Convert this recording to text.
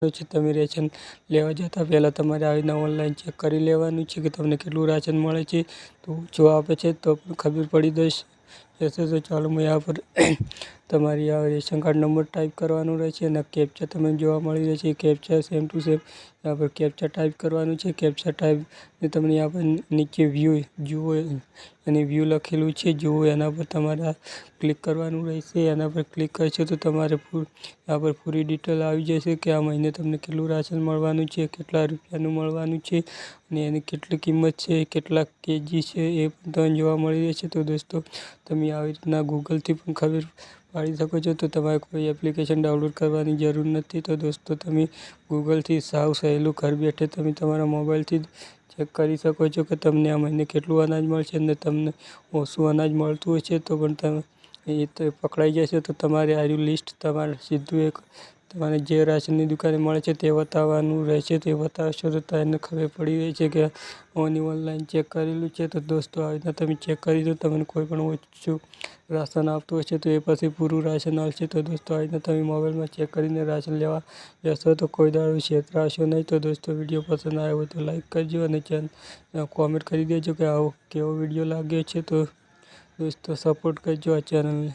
છે તમે રેશન લેવા જતા પહેલાં તમારે આવીને ઓનલાઈન ચેક કરી લેવાનું છે કે તમને કેટલું રાશન મળે છે। તો જો આપે છે તો પણ ખબર પડી જશે। તો ચાલો હું यहाँ पर તમારી આ રેશન કાર્ડ નંબર ટાઈપ કરવાનું રહેશે અને કેપ્ચા તમને જોવા મળી રહેશે। કેપ્ચા સેમ ટુ સેમ यहाँ पर કેપ્ચા ટાઈપ કરવાનું છે। કેપ્ચા ટાઈપ ને તમને यहाँ पर નીચે વ્યૂ જુઓ અને વ્યૂ લખેલું છે જુઓ એના પર તમારે ક્લિક કરવાનું રહેશે। એના પર ક્લિક કરશો તો તમારે यहाँ पर પૂરી ડિટેલ આવી જશે કે આ મહિને તમને કેટલું રાશન મળવાનું છે, કેટલા રૂપિયાનું મળવાનું છે અને એની કેટલી કિંમત છે, કેટલા કેજી છે એ પણ તમને જોવા મળી રહેશે। તો દોસ્તો તમે આવી રીતના ગૂગલથી પણ ખબર પાડી શકો છો। તો તમારે કોઈ એપ્લિકેશન ડાઉનલોડ કરવાની જરૂર નથી। તો દોસ્તો તમે ગૂગલથી સાવ સહેલું ઘર બેઠે તમે તમારા મોબાઈલથી ચેક કરી શકો છો કે તમને આ મહિને કેટલું અનાજ મળશે અને તમને ઓછું અનાજ મળતું હશે તો પણ તમે એ તો પકડાઈ જશે। તો તમારે આ લિસ્ટ તમારે સીધું એક તમારે જે રાશનની દુકાને મળે છે તે બતાવવાનું રહેશે। તે બતાવશો તો તમને ખબર પડી રહી છે કે ઓનલાઈન ચેક કરેલું છે। તો દોસ્તો આવી રીતના તમે ચેક કરી દો, તમને કોઈ પણ ઓછું રાશન આવતું હશે તો એ પછી પૂરું રાશન આવશે। તો દોસ્તો આવી રીતના તમે મોબાઈલમાં ચેક કરીને રાશન લેવા જશો તો કોઈ દાડો છેતરાશો નહીં। તો દોસ્તો વિડીયો પસંદ આવ્યો હોય તો લાઈક કરજો અને કોમેન્ટ કરી દેજો કે આવો કેવો વિડીયો લાગ્યો છે। તો દોસ્તો સપોર્ટ કરજો આ ચેનલને।